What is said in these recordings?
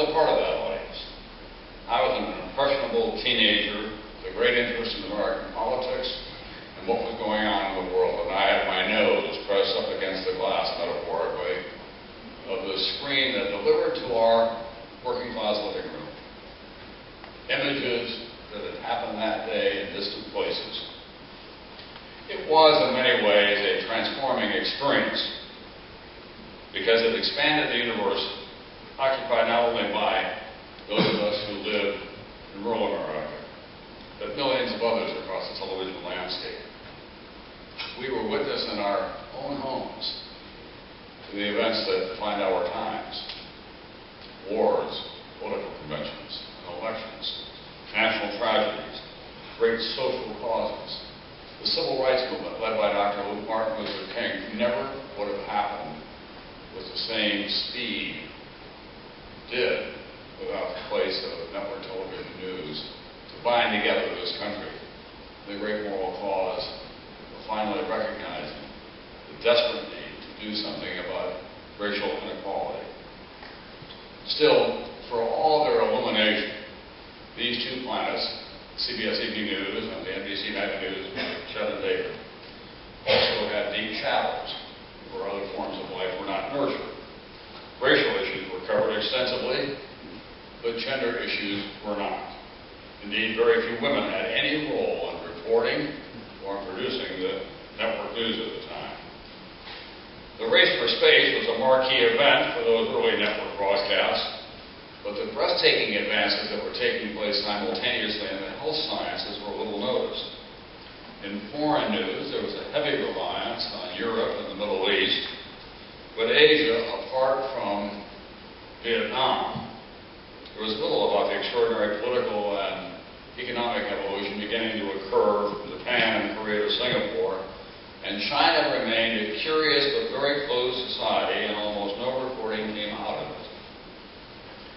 was a part of that audience. I was an impressionable teenager with a great interest in American politics and what was going on in the world, and I had my nose pressed up against the glass, metaphorically, of the screen that delivered to our working class living room images that had happened that day in distant places. It was, in many ways, a transforming experience because it expanded the universe occupied not only by those of us who live in rural America, but millions of others across the television landscape. We were witness in our own homes to the events that define our times: wars, political conventions, and elections, national tragedies, great social causes. The civil rights movement led by Dr. Martin Luther King never would have happened with the same speed it did without the place of network television news to bind together this country. The great moral cause of finally recognizing the desperate need to do something about racial inequality. Still, for all their illumination, these two planets, CBS Evening News and the NBC Night News, Chet and David, also had deep shadows where other forms of life were not nurtured. Racial issues were covered extensively, but gender issues were not. Indeed, very few women had any role in reporting or in producing the network news at the time. The race for space was a marquee event for those early network broadcasts, but the breathtaking advances that were taking place simultaneously in the health sciences were little noticed. In foreign news, there was a heavy reliance on Europe and the Middle East, but Asia, apart from Vietnam, there was little about the extraordinary political and economic evolution beginning to occur from Japan and Korea to Singapore, and China remained a curious but very closed society, and almost no reporting came out of it.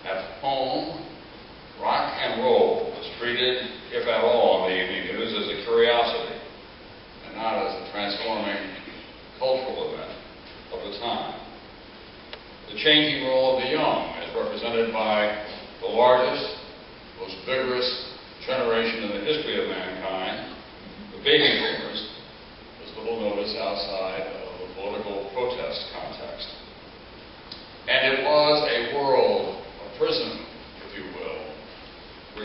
At home, rock and roll was treated, if at all, in the evening news as a curiosity, and not as a transforming cultural event of the time. The changing role of the young, as represented by the largest, most vigorous generation in the history of mankind, the baby boomers, was little noticed outside of the political protest context. And it was a world, a prison, if you will,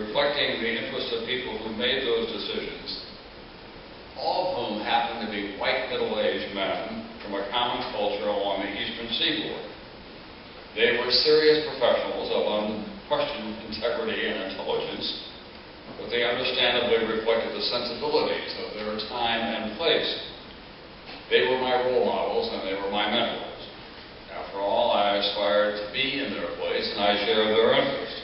reflecting the interests of people who made those decisions, all of whom happened to be white middle-aged men from a common culture along the eastern seaboard. They were serious professionals of unquestioned integrity and intelligence, but they understandably reflected the sensibilities of their time and place. They were my role models and they were my mentors. After all, I aspired to be in their place and I shared their interest.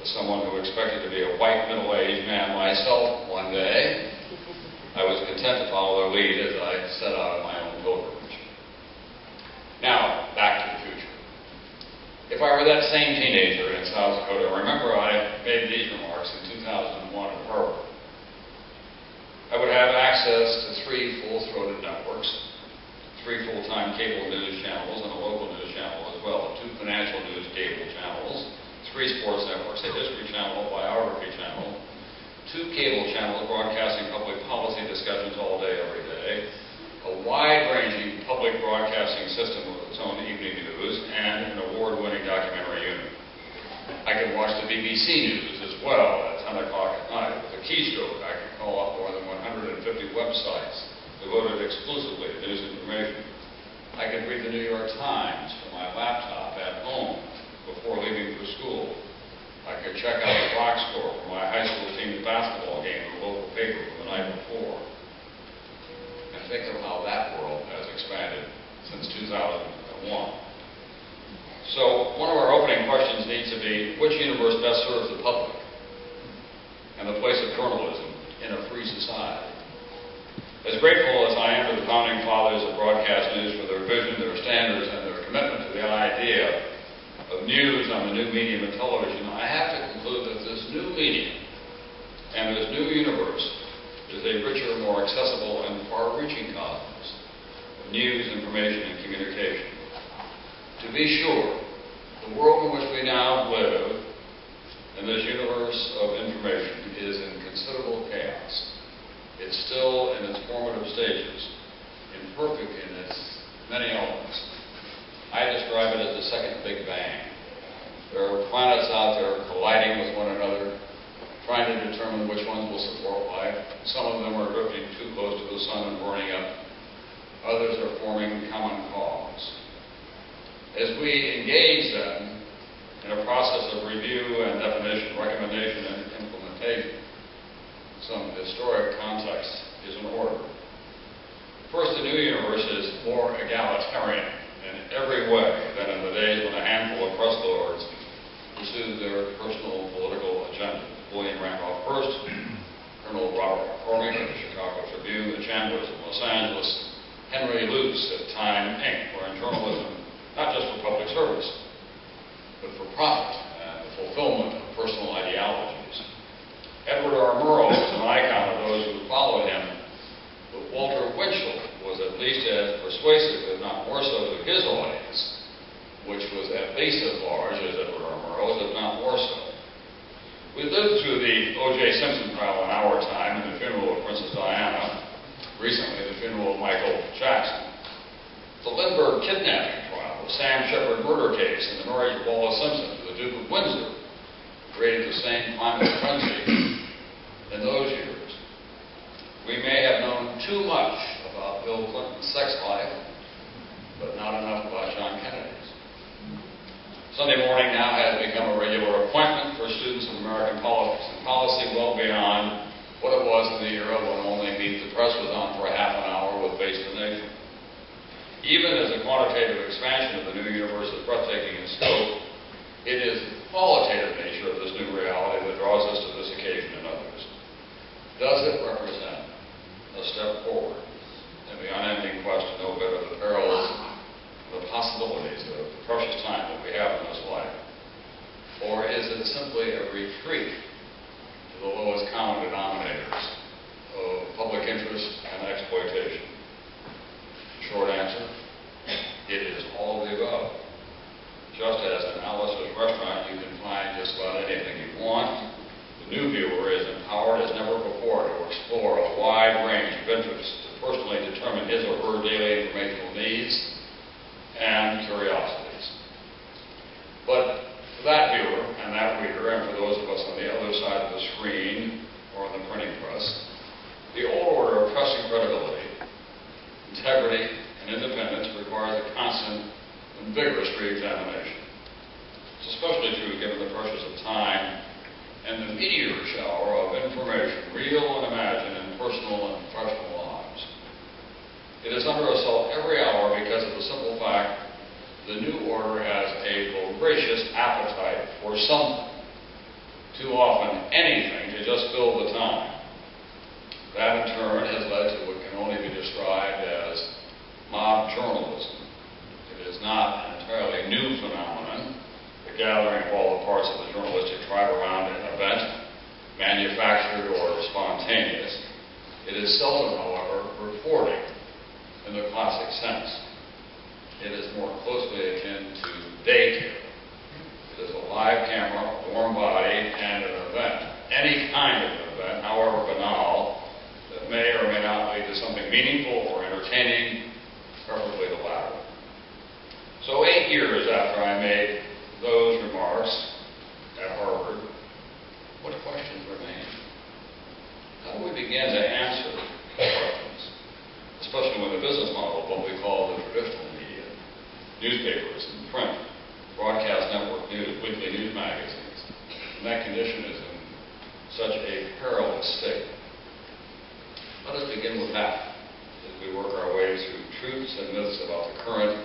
As someone who expected to be a white middle-aged man myself one day, I was content to follow their lead as I set out on my own pilgrimage. Now, back to the future. If I were that same teenager in South Dakota, remember I made these remarks in 2001 at Harvard. I would have access to 3 full-throated networks, 3 full-time cable news channels and a local news channel as well, 2 financial news cable channels, 3 sports networks, a history channel, a biography channel, 2 cable channels broadcasting public policy discussions all day, every day, a wide-ranging public broadcasting system with its own evening news, and an award-winning documentary unit. I could watch the BBC News as well at 10 o'clock at night. With a keystroke, I could call up more than 150 websites devoted exclusively to news information. I could read the New York Times from my laptop at home before leaving for school. I could check out the box score for my high school team's basketball game in the local paper from the night before. And think of how that world has expanded since 2001. So one of our opening questions needs to be, which universe best serves the public and the place of journalism in a free society? As grateful as I am to the founding fathers of broadcast news for their vision, their standards, and their commitment to the idea of news on the new medium of television, I have to conclude that this new medium and this new universe is a richer, more accessible, and far-reaching cosmos of news, information, and communication. To be sure, the world in which we now live formative stages, imperfect in its many elements. I describe it as the second Big Bang. There are planets out there colliding with one another, trying to determine which ones will support life. Some of them are drifting too close to the sun and burning up. Others are forming common cause. As we engage then in a process of review and definition, recommendation and implementation, some historic context is in order. First, the new universe is more egalitarian in every way than in the days when a handful of crust lords pursued their personal political agenda. William Randolph Hearst, Colonel Robert McCormick of the Chicago Tribune, the Chandlers of Los Angeles, Henry Luce at Time, Inc., were in journalism not just for public service, but for profit and the fulfillment of personal ideologies. Edward R. Murrow was an icon of those who followed him, but Walter Winchell was at least as persuasive, if not more so, to his audience, which was at least as large as Edward R. Murrow's, if not more so. We lived through the O.J. Simpson trial in our time and the funeral of Princess Diana, recently the funeral of Michael Jackson. The Lindbergh kidnapping trial, the Sam Shepard murder case, and the marriage of Wallace Simpson to the Duke of Windsor created the same climate of frenzy in those years. We may have known too much about Bill Clinton's sex life, but not enough about John Kennedy's. Sunday morning now has become a regular appointment for students of American politics and policy, well beyond what it was in the era when only Meet the Press was on for a half an hour with Face the Nation. Even as the quantitative expansion of the new universe is breathtaking in scope, it is the qualitative nature of this new reality that draws us to this occasion and others. Does it represent a step forward in the unending quest to know better the perils, the possibilities of the precious time that we have in this life? Or is it simply a retreat to the lowest common denominators of public interest and exploitation? Short answer, it is all of the above. Just as in Alice's restaurant you can find just about anything you want, the new viewer is empowered as never before to explore a wide range of interests to personally determine his or her daily informational needs and curiosities. But for that viewer and that reader, and for those of us on the other side of the screen or on the printing press, the old order of trust and credibility, integrity, and independence requires a constant and vigorous re-examination. It's especially true given the pressures of time and the meteor shower of information, real and imagined, in personal and professional lives. It is under assault every hour because of the simple fact the new order has a voracious appetite for something. Too often, anything to just fill the time. That, in turn, has led to what can only be described as mob journalism. It is not an entirely new phenomenon, the gathering of all the parts of the journalistic tribe around an event, manufactured or spontaneous. It is seldom, however, reporting in the classic sense. It is more closely akin to daycare. It is a live camera, a warm body, and an event. Any kind of an event, however banal, that may or may not lead to something meaningful or entertaining, preferably the latter. So 8 years after I made those remarks at Harvard, what questions remain? How do we begin to answer questions, especially when the business model of what we call the traditional media, newspapers and print, broadcast network news, weekly news magazines, and that condition is in such a perilous state? Let us begin with that as we work our way through truths and myths about the current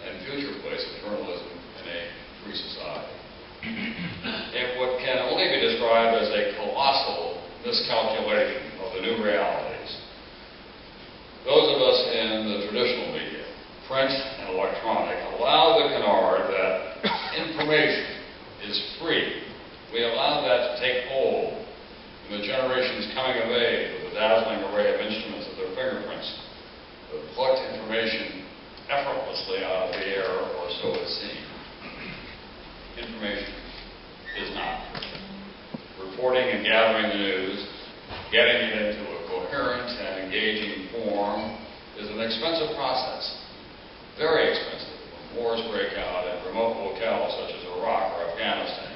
and future place of journalism in a free society. In what can only be described as a colossal miscalculation of the new realities, those of us in the traditional media, print and electronic, allow the canard that information is free. We allow that to take hold in the generations coming of age with a dazzling array of instruments at their fingerprints that plucked information effortlessly out of the air, or so it seemed. Information is not free. Reporting and gathering the news, getting it into a coherent and engaging an expensive process, very expensive, when wars break out in remote locales such as Iraq or Afghanistan.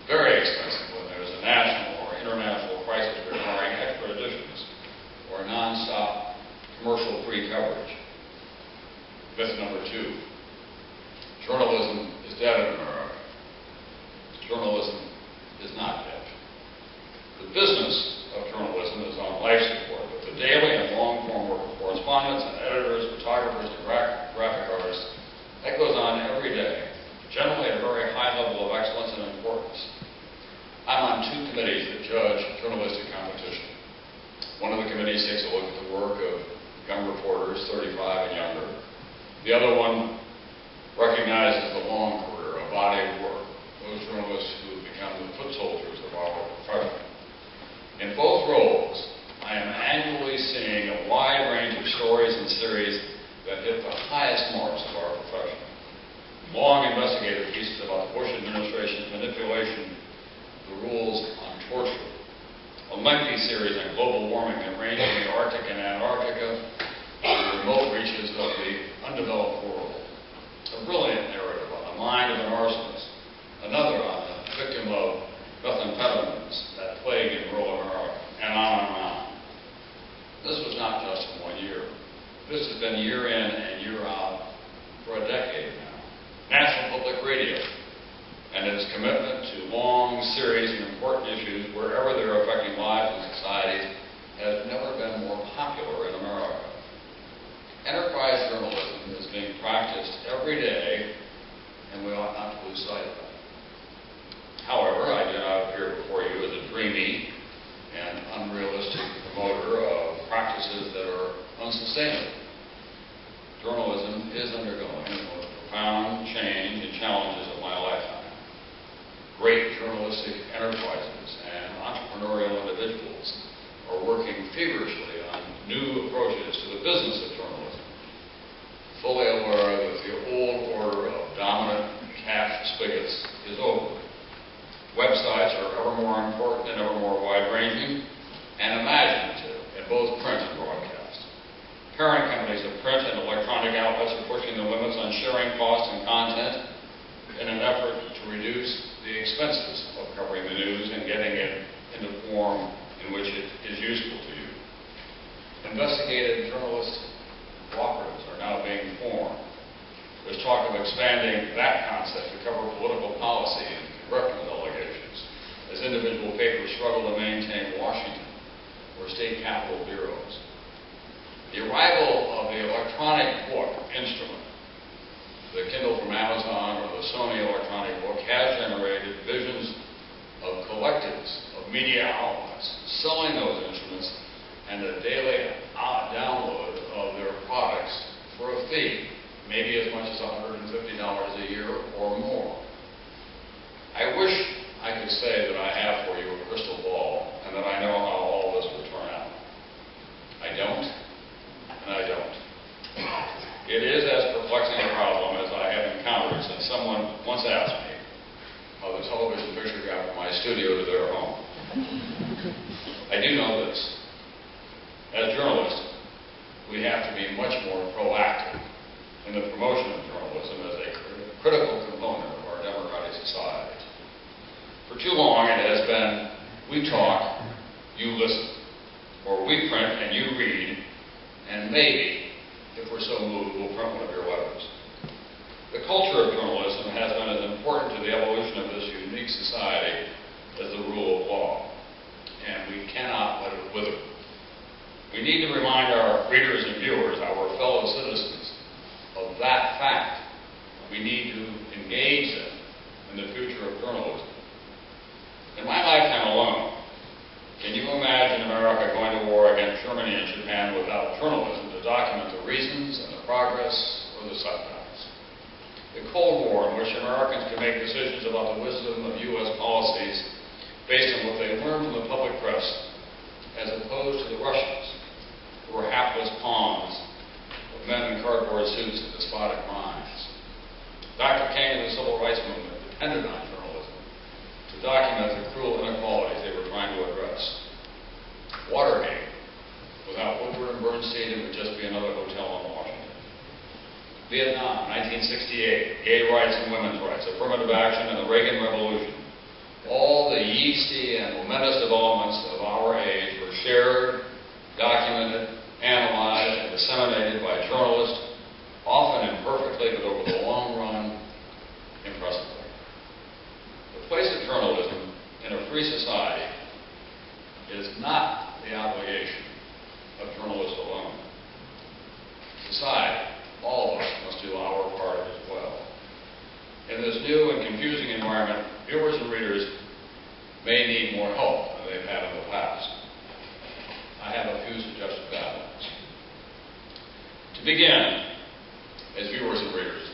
Very expensive when there's a national or international crisis requiring expeditions or non-stop commercial-free coverage. Myth number 2, journalism is dead in America. Journalism is not dead. The business of journalism is on life support, with the daily and long-form work of correspondents and editors, photographers, and graphic artists. That goes on every day, generally at a very high level of excellence and importance. I'm on 2 committees that judge journalistic competition. One of the committees takes a look at the work of young reporters, 35 and younger. The other one recognizes the long career, a body of work, those journalists who have become the foot soldiers of our profession. In both roles, I am annually seeing a wide range of stories and series that hit the highest marks of our profession. Long investigative pieces about the Bush administration's manipulation of the rules on torture. A lengthy series on global warming that ranged from the Arctic and Antarctica to the remote reaches of the undeveloped world. A brilliant narrative on the mind of an arsonist. Another on the victim of methamphetamines, that plague in rural America, and on and on. This was not just in 1 year. This has been year in and year out for a decade now. National Public Radio and its commitment to long series and important issues wherever they're affecting lives and societies has never been more popular in America. Enterprise journalism is being practiced every day, and we ought not to lose sight of that. However, I do not appear before you as a dreamy and unrealistic promoter of practices that are unsustainable. Journalism is undergoing the most profound change and challenges of my lifetime. Great journalistic enterprises and entrepreneurial individuals are working feverishly on new approaches to the business of journalism, fully aware that the old order of dominant cash spigots is over. Websites are ever more important and ever more wide-ranging and imaginative in both print and broadcast. Parent companies of print and electronic outlets are pushing the limits on sharing costs and content in an effort to reduce the expenses of covering the news and getting it in the form in which it is useful to you. Investigative journalist cooperatives are now being formed. There's talk of expanding that concept to cover political policy and congressional delegations as individual papers struggle to maintain Washington or state capitol bureaus. The arrival of the electronic book instrument, the Kindle from Amazon or the Sony electronic book, has generated visions of collectives of media outlets selling those instruments and a daily download of their products for a fee, maybe as much as $150 a year or more. I wish I could say that I have for you a crystal ball and that I know how all this will turn out. I don't, and I don't. It is as perplexing a problem as I have encountered since someone once asked me how the television picture got from my studio to their home. I do know this. As journalists, we have to be much more proactive in the promotion of journalism as a critical component of our democratic society. For too long it has been, we talk, you listen, or we print and you read, and maybe, if we're so moved, we'll print one of your letters. The culture of journalism has been as important to the evolution of this unique society as the rule of law, and we cannot let it wither. We need to remind our readers and viewers, our fellow citizens, of that fact. We need to engage them in the future of journalism. In my lifetime alone, can you imagine America going to war against Germany and Japan without journalism to document the reasons and the progress or the setbacks? The Cold War, in which Americans could make decisions about the wisdom of U.S. policies based on what they learned from the public press, as opposed to the Russians, who were hapless pawns of men in cardboard suits and despotic minds. Dr. King and the Civil Rights Movement depended on journalism to document the cruel inequalities they were trying to address. Watergate, without Woodward and Bernstein, it would just be another Vietnam, 1968, gay rights and women's rights, affirmative action, and the Reagan Revolution. All the yeasty and momentous developments of our age were shared, documented, analyzed, and disseminated by journalists, often imperfectly, but over the long run, impressively. The place of journalism in a free society is not the obligation of journalists alone. Society, all of us, must do our part as well. In this new and confusing environment, viewers and readers may need more help than they've had in the past. I have a few suggested guidelines. To begin, as viewers and readers,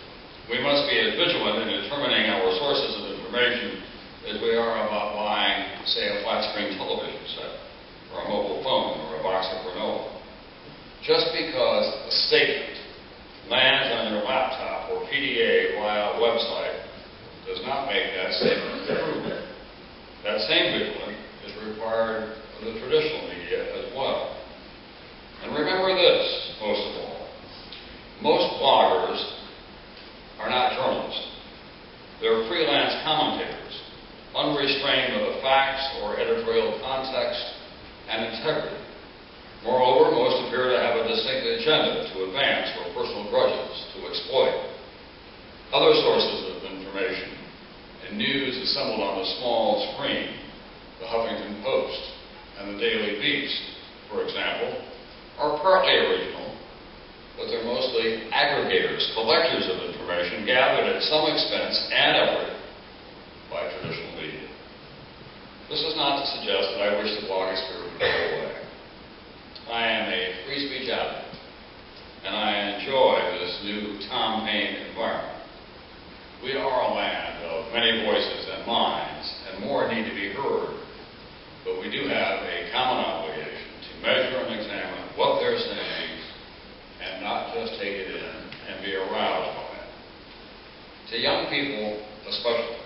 we must be as vigilant in determining our sources of information as we are about buying, say, a flat-screen television set, or a mobile phone, or a box of granola. Just because a statement lands on your laptop or PDA via a website does not make that statement true. That same vigilance is required of the traditional media as well. And remember this, most of all. Most bloggers are not journalists. They're freelance commentators, unrestrained by the facts or editorial context and integrity. Moreover, most appear to have a distinct agenda to advance or personal grudges to exploit. Other sources of information and news assembled on the small screen, the Huffington Post and the Daily Beast, for example, are partly original, but they're mostly aggregators, collectors of information gathered at some expense and effort by traditional media. This is not to suggest that I wish the blogosphere would go away. I am a free speech advocate, and I enjoy this new Tom Paine environment. We are a land of many voices and minds, and more need to be heard, but we do have a common obligation to measure and examine what they're saying and not just take it in and be aroused by it. To young people especially,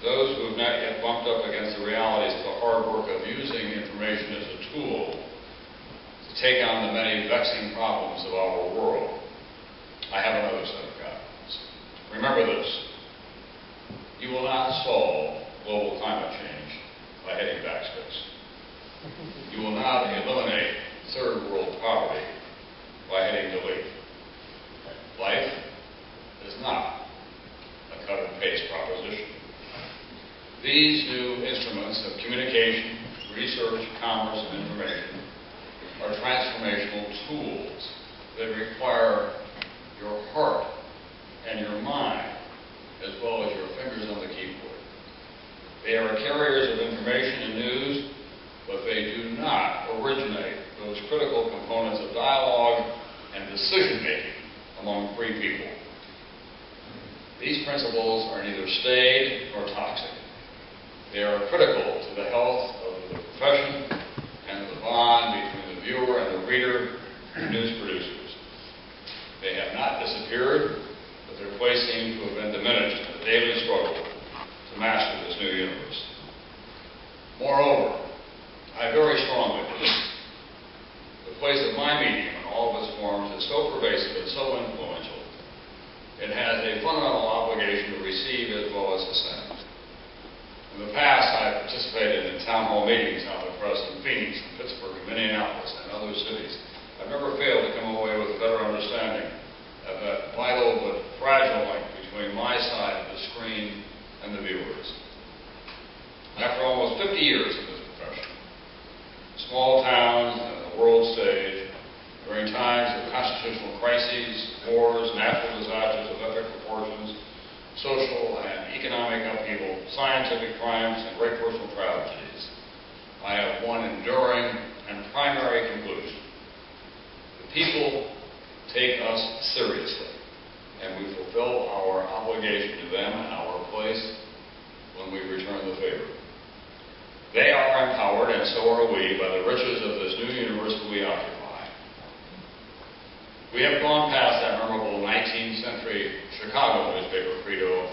those who have not yet bumped up against the realities of the hard work of using information as a tool take on the many vexing problems of our world, I have another set of guidelines. Remember this: you will not solve global climate change by hitting backspace. You will not eliminate third world poverty by hitting delete. Life is not a cut and paste proposition. These new instruments of communication, research, commerce, and information are transformational tools that require your heart and your mind as well as your fingers on the keyboard. They are carriers of information and news, but they do not originate those critical components of dialogue and decision-making among free people. These principles are neither staid nor toxic. They are critical to the health of the profession and the bond between the viewer and the reader and news producers. They have not disappeared, but their place seems to have been diminished in the daily struggle to master this new universe. Moreover, I very strongly believe the place of my medium in all of its forms is so pervasive and so influential, it has a fundamental obligation to receive as well as to send. In the past, I have participated in town hall meetings out of the press in Phoenix, Pittsburgh, and Minneapolis, and other cities. I've never failed to come away with a better understanding of that vital but fragile link between my side of the screen and the viewers. After almost 50 years in this profession, small towns and the world stage, during times of constitutional crises, wars, natural disasters of epic proportions, social and economic upheaval, scientific triumphs, and great personal tragedies, I have one enduring and primary conclusion. The people take us seriously, and we fulfill our obligation to them and our place when we return the favor. They are empowered, and so are we, by the riches of this new universe we occupy. We have gone past that memorable 19th century Chicago newspaper credo,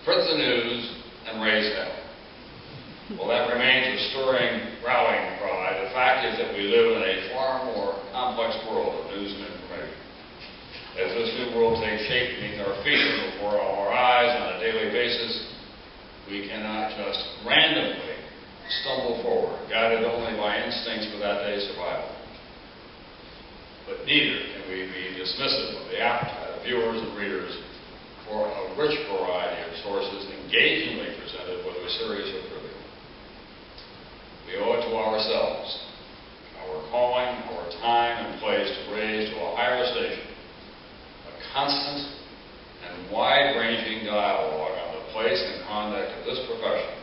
print the news and raise hell. Well, that remains a stirring rallying cry. The fact is that we live in a far more complex world of news and information. As this new world shape beneath our feet and before our eyes on a daily basis, we cannot just randomly stumble forward, guided only by instincts for that day's survival. But neither can we be dismissive of the appetite of viewers and readers for a rich variety of sources engagingly presented, whether serious or trivial. We owe it to ourselves, our calling, our time and place to raise to a higher station a constant and wide-ranging dialogue on the place and conduct of this profession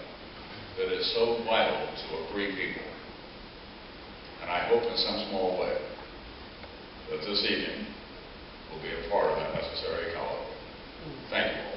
that is so vital to a free people. And I hope in some small way that this evening will be a part of that necessary colloquy. Thank you.